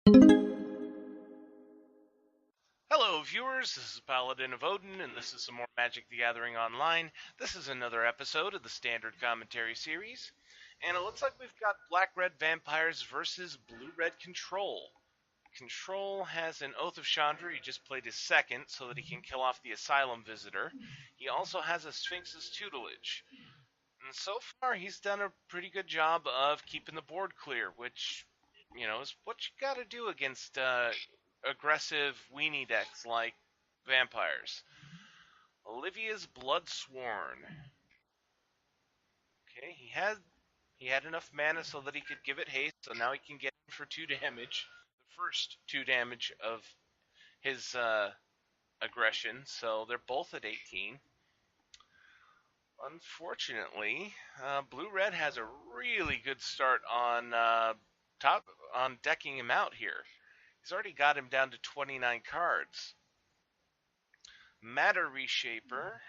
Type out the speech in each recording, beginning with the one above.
Hello, viewers. This is Paladin of Odin, and this is some more Magic the Gathering Online. This is another episode of the Standard Commentary series, and it looks like we've got Black-Red Vampires versus Blue-Red Control. Control has an Oath of Chandra. He just played his second so that he can kill off the Asylum Visitor. He also has a Sphinx's Tutelage. And so far, he's done a pretty good job of keeping the board clear, which, is what you gotta do against aggressive weenie decks like vampires. Olivia's Bloodsworn. Okay, he had enough mana so that he could give it haste, so now he can get in for 2 damage. The first 2 damage of his aggression, so they're both at 18. Unfortunately, Blue Red has a really good start on decking him out here. He's already got him down to 29 cards. Matter Reshaper,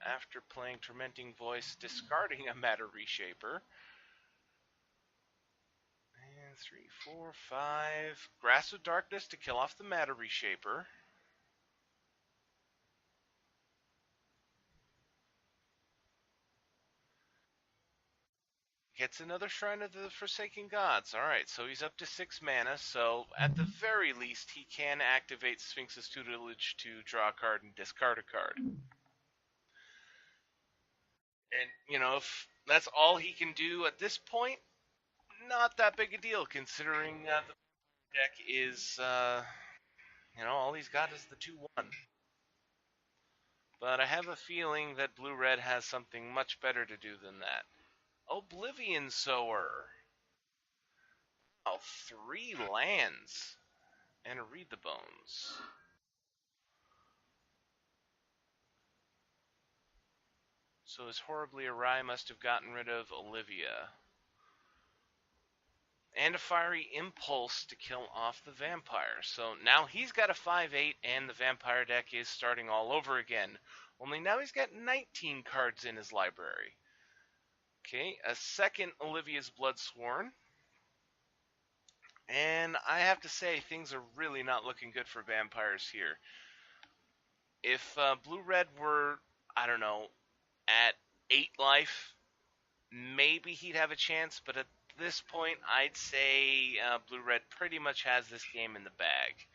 after playing Tormenting Voice, discarding a Matter Reshaper. And 3, 4, 5. Grasp of Darkness to kill off the Matter Reshaper. Gets another Shrine of the Forsaken Gods. Alright, so he's up to 6 mana, so at the very least he can activate Sphinx's Tutelage to draw a card and discard a card. And, if that's all he can do at this point, not that big a deal, considering the deck is, all he's got is the 2-1. But I have a feeling that Blue-Red has something much better to do than that. Oblivion Sower. Oh, 3 lands. And a Read the Bones. So his Horribly Awry must have gotten rid of Olivia. And a Fiery Impulse to kill off the Vampire. So now he's got a 5-8, and the Vampire deck is starting all over again. Only now he's got 19 cards in his library. Okay, a second Olivia's Bloodsworn. And I have to say, things are really not looking good for vampires here. If Blue-Red were, I don't know, at 8 life, maybe he'd have a chance, but at this point, I'd say Blue-Red pretty much has this game in the bag.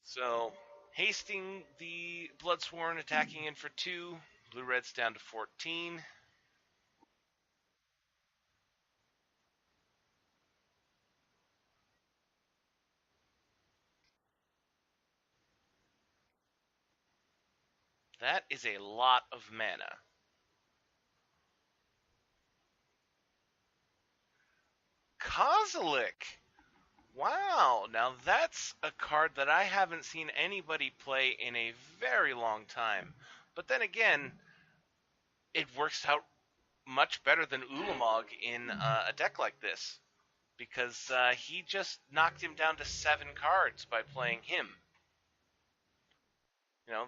So, hasting the Bloodsworn, attacking in for 2. Blue-Red's down to 14. That is a lot of mana. Kozilek! Wow, now that's a card that I haven't seen anybody play in a very long time. But then again, it works out much better than Ulamog in a deck like this. Because he just knocked him down to 7 cards by playing him.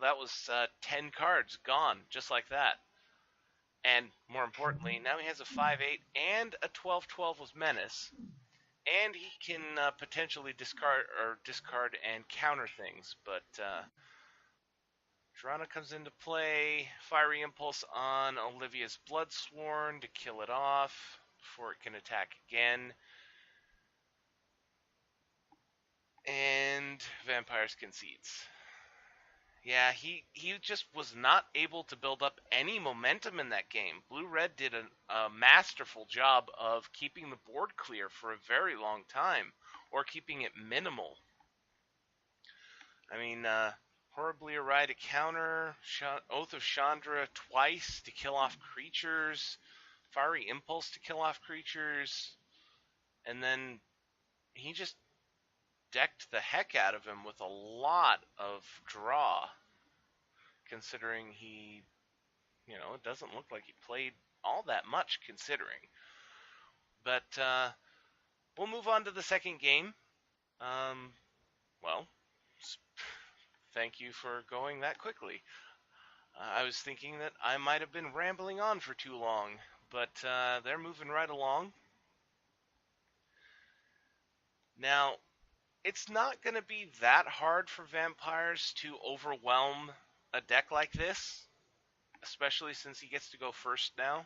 That was 10 cards gone, just like that. And more importantly, now he has a 5-8 and a 12-12 with Menace. And he can potentially discard and counter things. But Drana comes into play. Fiery Impulse on Olivia's Bloodsworn to kill it off before it can attack again. And Vampires concedes. Yeah, he just was not able to build up any momentum in that game. Blue-Red did a masterful job of keeping the board clear for a very long time, or keeping it minimal. I mean, Horribly Awry to counter, Oath of Chandra twice to kill off creatures, Fiery Impulse to kill off creatures, and then he just decked the heck out of him with a lot of draw, considering he, it doesn't look like he played all that much considering. But we'll move on to the second game. Well, thank you for going that quickly. I was thinking that I might have been rambling on for too long, but they're moving right along. Now, it's not going to be that hard for vampires to overwhelm a deck like this, especially since he gets to go first now.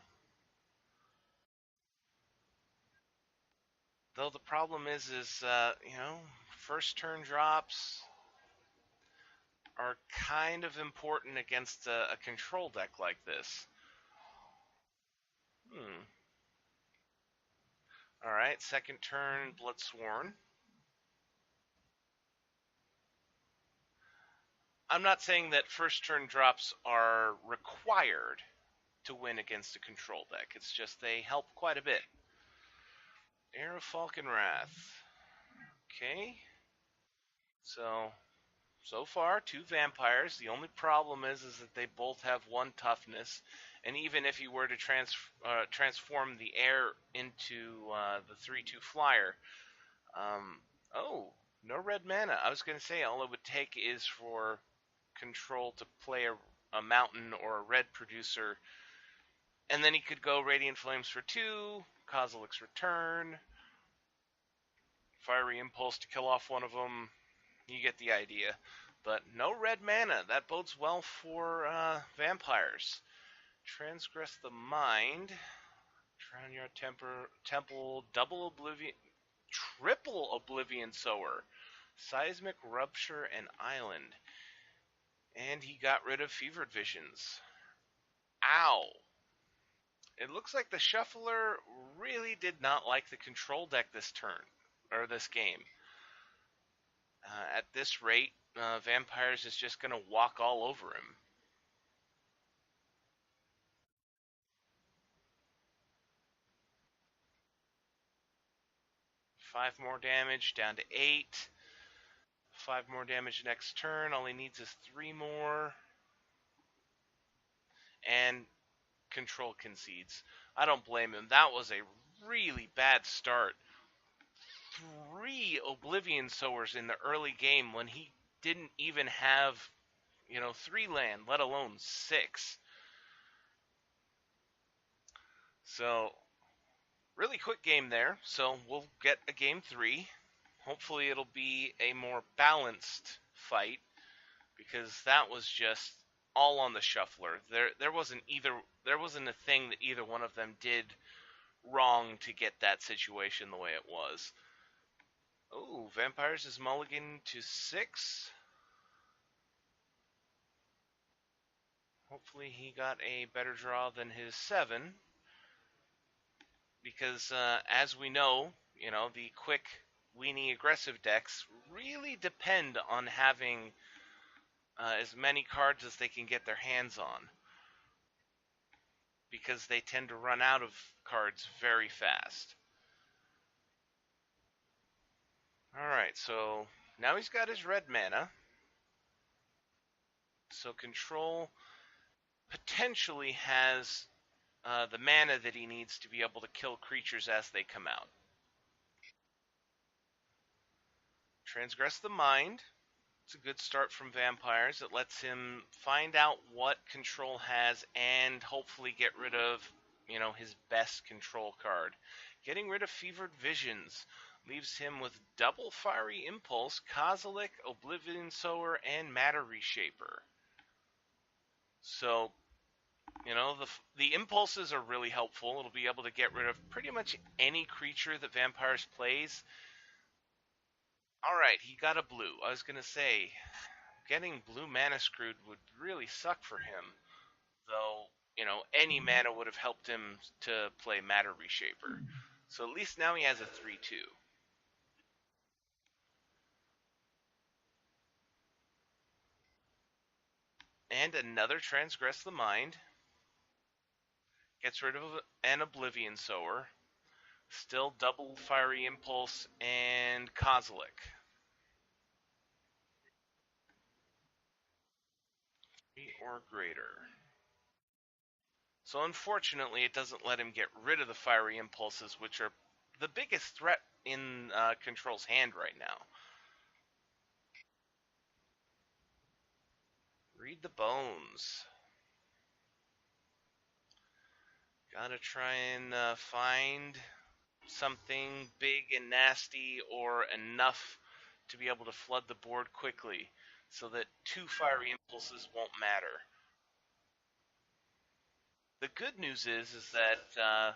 Though the problem is first turn drops are kind of important against a control deck like this. Hmm. All right, second turn, Bloodsworn. I'm not saying that first turn drops are required to win against a control deck. It's just they help quite a bit. Heir of Falconwrath. Okay. So far, two vampires. The only problem is that they both have one toughness, and even if you were to transform the heir into the 3/2 flyer, um, oh, no red mana. I was going to say all it would take is for control to play a mountain or a red producer, and then he could go Radiant Flames for 2, Kozilek's Return, Fiery Impulse to kill off one of them. You get the idea. But no red mana. That bodes well for vampires. Transgress the Mind. Drown your temple. Double Oblivion. Triple Oblivion Sower. Seismic Rupture and Island. And he got rid of Fevered Visions. Ow. It looks like the Shuffler really did not like the control deck this turn. Or this game. At this rate, Vampires is just going to walk all over him. 5 more damage, down to 8. 5 more damage next turn. All he needs is 3 more. And control concedes. I don't blame him. That was a really bad start. 3 Oblivion Sowers in the early game when he didn't even have, 3 land, let alone 6. So, really quick game there. So, we'll get a game 3. Hopefully it'll be a more balanced fight, because that was just all on the Shuffler. There wasn't a thing that either one of them did wrong to get that situation the way it was. Oh, Vampires is mulligan to 6. Hopefully he got a better draw than his 7, because as we know, the quick weenie aggressive decks really depend on having as many cards as they can get their hands on, because they tend to run out of cards very fast. Alright, so now he's got his red mana. So control potentially has the mana that he needs to be able to kill creatures as they come out. Transgress the Mind. It's a good start from Vampires. It lets him find out what control has and hopefully get rid of, his best control card. Getting rid of Fevered Visions leaves him with double Fiery Impulse, Kozilek, Oblivion Sower, and Matter Reshaper. So, the impulses are really helpful. It'll be able to get rid of pretty much any creature that Vampires plays. Alright, he got a blue. I was going to say, getting blue mana screwed would really suck for him. Though, any mana would have helped him to play Matter Reshaper. So at least now he has a 3/2. And another Transgress the Mind. Gets rid of an Oblivion Sower. Still double Fiery Impulse and Kozilek. 3 or greater. So unfortunately, it doesn't let him get rid of the Fiery Impulses, which are the biggest threat in Control's hand right now. Read the bones. Gotta try and find something big and nasty or enough to be able to flood the board quickly so that 2 fiery impulses won't matter. The good news is that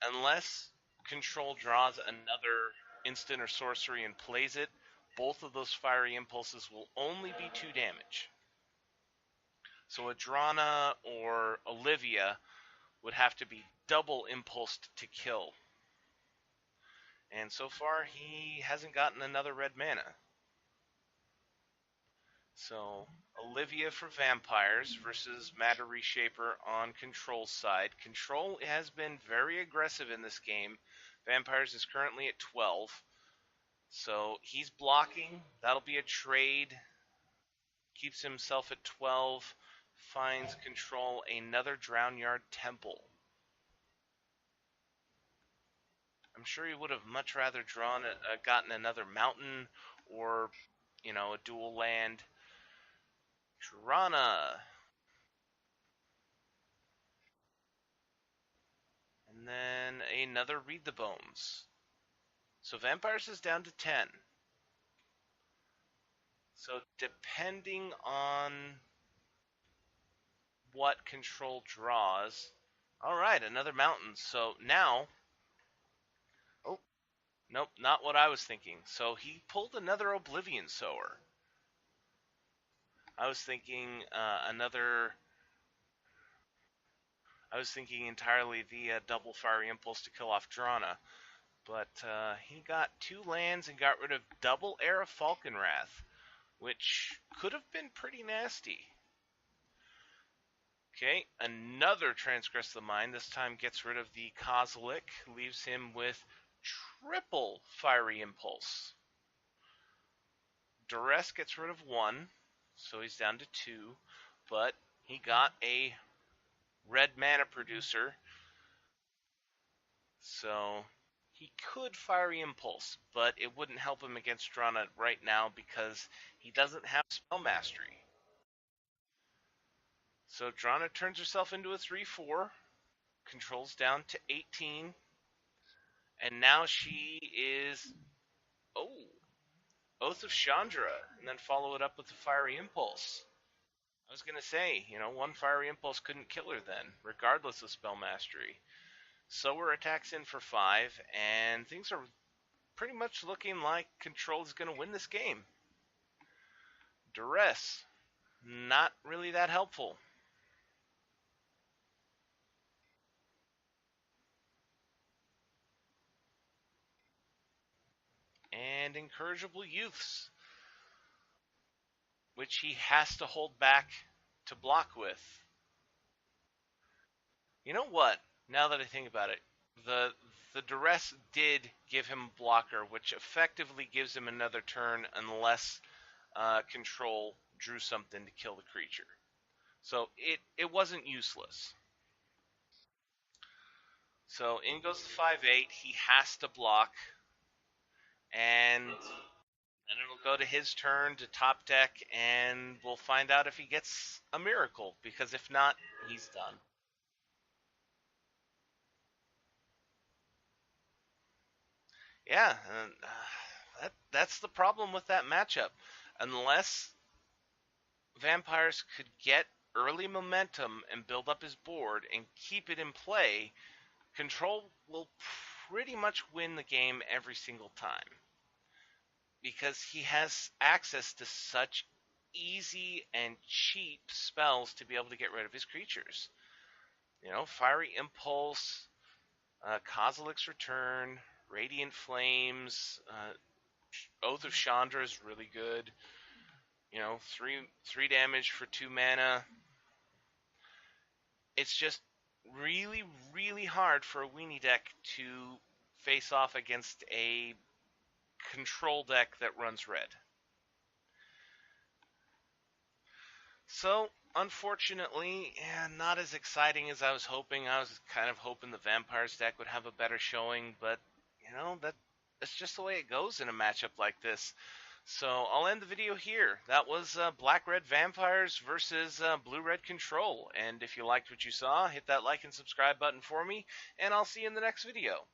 unless control draws another instant or sorcery and plays it, both of those fiery impulses will only be 2 damage. So Adrana or Olivia would have to be double impulsed to kill. And so far, he hasn't gotten another red mana. So, Olivia for Vampires versus Matter Reshaper on Control's side. Control has been very aggressive in this game. Vampires is currently at 12. So, he's blocking. That'll be a trade. Keeps himself at 12. Finds Control another Drownyard Temple. I'm sure he would have much rather gotten another mountain or, a dual land. Drana. And then another Read the Bones. So Vampires is down to 10. So depending on what Control draws. Alright, another mountain. So now... Oh, nope, not what I was thinking. So he pulled another Oblivion Sower. I was thinking entirely the double Fiery Impulse to kill off Drana. But he got 2 lands and got rid of double Era Falconwrath, which could have been pretty nasty. Okay, another Transgress the Mind. This time gets rid of the Kozilek, leaves him with triple Fiery Impulse. Duress gets rid of 1, so he's down to 2, but he got a red mana producer, so he could Fiery Impulse, but it wouldn't help him against Drana right now because he doesn't have Spell Mastery. So Drana turns herself into a 3/4, Control's down to 18, and now she is... Oh! Oath of Chandra, and then follow it up with the Fiery Impulse. I was going to say, 1 Fiery Impulse couldn't kill her then, regardless of Spell Mastery. Sower attacks in for 5, and things are pretty much looking like Control is going to win this game. Duress, not really that helpful. And Incorrigible Youths, which he has to hold back to block with. You know what? Now that I think about it, the Duress did give him a blocker, which effectively gives him another turn unless Control drew something to kill the creature. So it wasn't useless. So in goes the 5/8. He has to block. And then it'll go to his turn to top deck, and we'll find out if he gets a miracle, because if not, he's done. Yeah, that's the problem with that matchup. Unless Vampires could get early momentum and build up his board and keep it in play, Control will pretty much win the game every single time. Because he has access to such easy and cheap spells to be able to get rid of his creatures. Fiery Impulse, Kozilek's Return, Radiant Flames, Oath of Chandra is really good. 3 damage for 2 mana. It's just really, really hard for a weenie deck to face off against a Control deck that runs red. So, unfortunately, not as exciting as I was hoping. I was kind of hoping the Vampires deck would have a better showing, but, that's just the way it goes in a matchup like this. So, I'll end the video here. That was Black-Red Vampires versus Blue-Red Control. And if you liked what you saw, hit that like and subscribe button for me, and I'll see you in the next video.